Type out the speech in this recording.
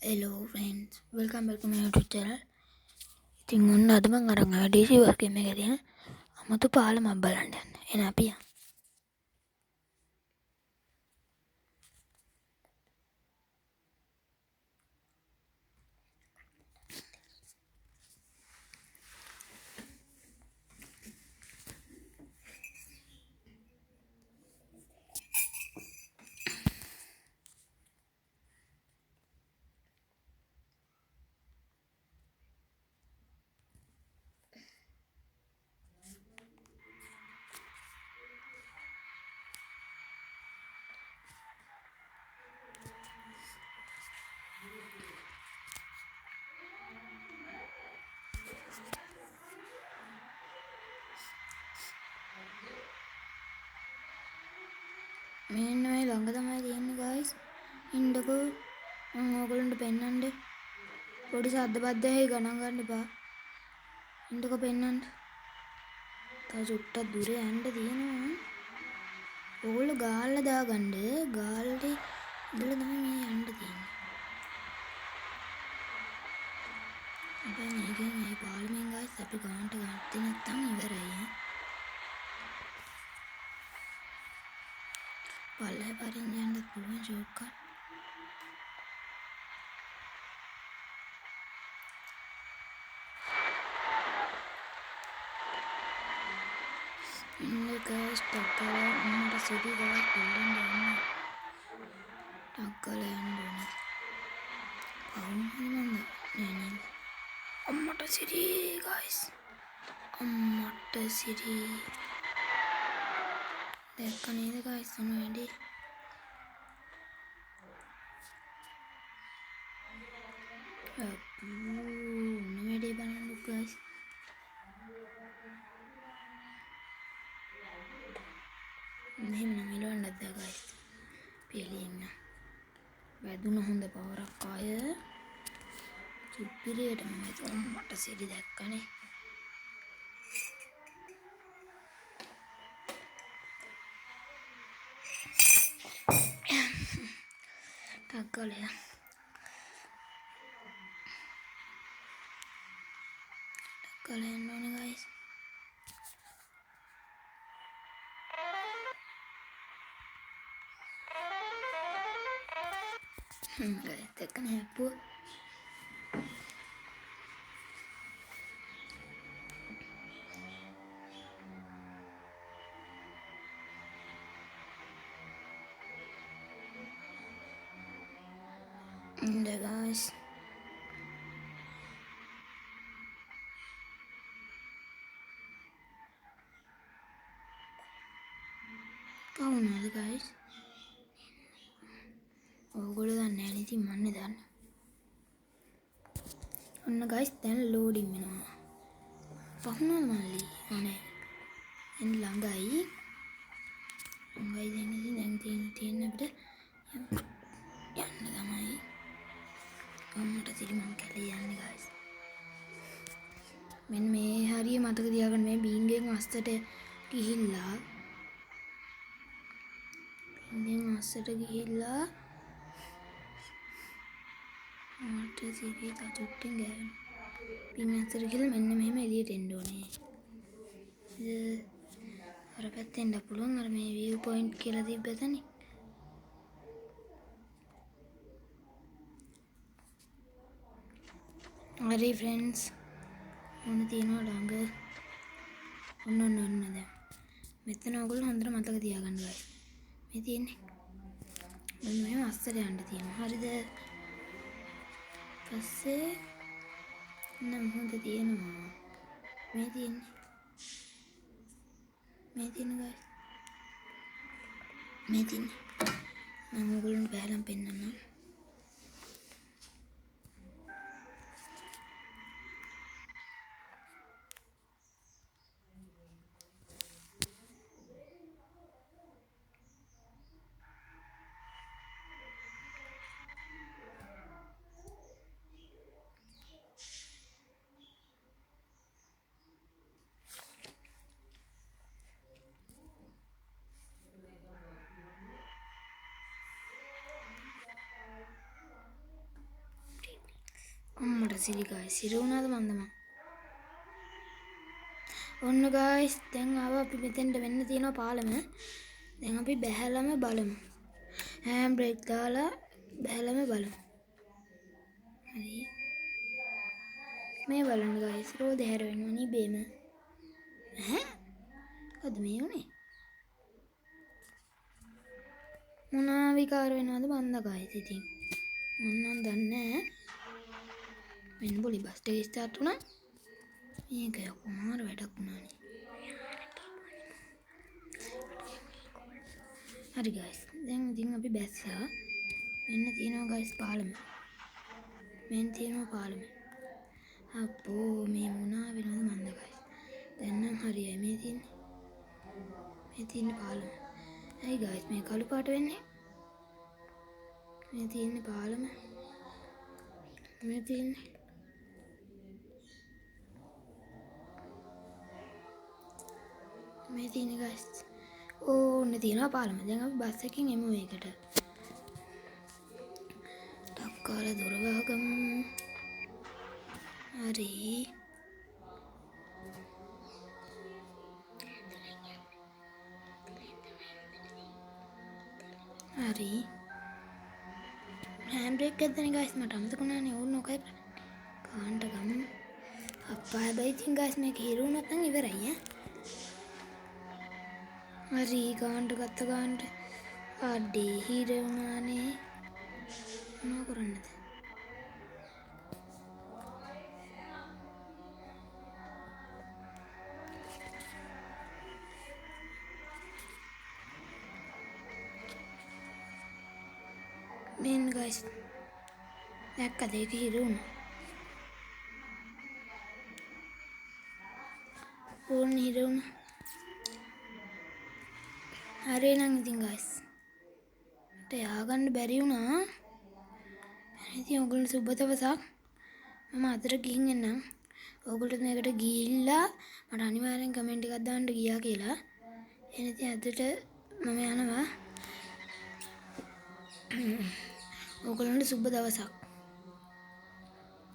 Hello friends, welcome back to my YouTube channel. ඉතින් ඔන්න අද මම අරන් ආවා DC වර්ක් ගේම් එකේ තියෙන අමුතු පාලමක් බලන්න යන්න. එන අපි යමු. මෙන්න මේ ළඟ තමයි තියෙන්නේ guys. ඉන්නකෝ මම ඕගොල්ලන්ට පෙන්නන්න. පොඩි සද්ද බද්ද ඇහි ගණන් ගන්න එපා. ඉන්නකෝ පෙන්නන්න. තව චුට්ටක් දුර යන්න තියෙනවා. ඕගොල්ලෝ ගාල්ලා දාගන්න. ගාල්ලේ ඉඳලා තමයි මේ යන්න තියෙන්නේ. අපේ මේ පාලමෙන් guys අපි ගානට ගත්තේ නැත්තම් ඉවරයි. පල්ලේ පාරින් යන්න පුළුවන් ෂෝට්කට්. ඉන්න guys ටක්කල මට සිටි ගාලා පොල්ලෙන් යන්න. ටක්කල යන්න ඕනේ. අවුල් නෑ. අම්මට සිටි guys. අම්මට සිටි. දැක්ක නේද guys ඔන්න වැඩි. ඔන්න වැඩි බලන්න guys. මෙහෙම නමිලවන්නත් බෑ guys. පිළිෙන්න. වැදුන හොඳ පවරක් ආය. සුපිරියට මම මට සිටි දැක්කනේ. ටක්කලය. ටක්කල යන්න ඕනේ guys. දැක්කනේ හැප්පුවා. guys. කවුනද guys? ඕගොල්ලෝ දන්නේ නැහැ නේ ඉතින් මන්නේ දන්නේ. ඔන්න guys දැන් ලෝඩින් වෙනවා. පහුණා මල්ලි. අනේ. එන් ළඟයි. දැන් තියෙන අපිට යන්න තමයි. අම්මට සිරි මම කැලේ යන්නේ guys. මෙන්න මේ හරිය මතක තියාගන්න මේ බීන්ගෙන් අස්සට ගිහිල්ලා මට සිරි තටුට්ටෙන් ගෑවෙන. පින් අස්සට ගිහලා මෙන්න මෙහෙම එළියට එන්න ඕනේ. අර පැත්තෙන් එන්න පුළුවන් අර මේ view point කියලා තිබ්බ තැනේ. හරි friends. මොන තියෙනවා ළඟ. ඔන්න දැන්. මෙතන ඔයගොල්ලෝ හොඳට මතක තියාගන්න guys. මේ තියෙන්නේ. මෙන්න මෙහෙම අස්සට යන්න තියෙනවා. හරිද? පස්සේ නම් හොඳ තියෙනවා. මේ තියෙන්නේ guys. මේ තියෙන්නේ. මම ඔයගොල්ලන්ට බැලම් පෙන්නන්නම්. අම්මට සිරි ගයිස් සිර වුණාද මන්දම ඔන්න ගයිස් දැන් ආවා අපි මෙතෙන්ට වෙන්න තියෙනවා පාලම දැන් අපි බැහැලම බලමු හෑම් බ්‍රේක් දාලා බැහැලම බලමු හරි මේ බලන්න ගයිස් රෝද හැර වෙනවා නිබේම ඈ මොකද මේ උනේ මොනවා විකාර වෙනවද මන්ද ගයිස් ඉතින් මම දන්නේ නැහැ මෙන්න බොලි බස් එක ස්ටාර්ට් වුණා මේක කුමාර වැඩක් වුණානේ හරි ගයිස් දැන් ඉතින් අපි බැස්සා මෙන්න තියෙනවා ගයිස් පාලම මෙන්න තියෙනවා පාලම අපෝ මේ මොනවා වෙනවද මන්ද ගයිස් දැන් නම් හරියයි මේ තියෙන්නේ පාලම හයි ගයිස් මේ කළු පාට වෙන්නේ මේ තියෙන්නේ පාලම මේ තියෙන්නේ ගයිස් ඕන්න තියෙනවා පාලම දැන් අපි බස් එකකින් එමු ඒකට ටක් කාලා දොර වහගමු හරි හරි හෑම් බ්‍රේක් ගත්තනේ ගයිස් මට අමතක වුණානේ ඕන්න ඔකයි කාන්ට ගමු අප්පා හැබැයි ඉතින් ගයිස් මේක හිරු වුණත් නම් ඉවරයි හරි කාන්ට ගත්ත කාන්ට අඩේ හිර වුණානේ මොනවා කරන්නද මෙන්න ගයිස් දැක්කද ඒක හිර වුණා ඕන්න හිර වුණා හරි නම් ඉතින් ගයිස් මට ය아가න්න බැරි වුණා ඉතින් ඔයගොල්ලෝ සුබ දවසක් මම අතර ගිහින් එන්නම් ඔයගොල්ලෝ මේකට ගිහිල්ලා මට අනිවාර්යෙන් කමෙන්ට් එකක් දාන්න ගියා කියලා එහෙනම් අදට මම යනවා ඔයගොල්ලන්ට සුබ දවසක්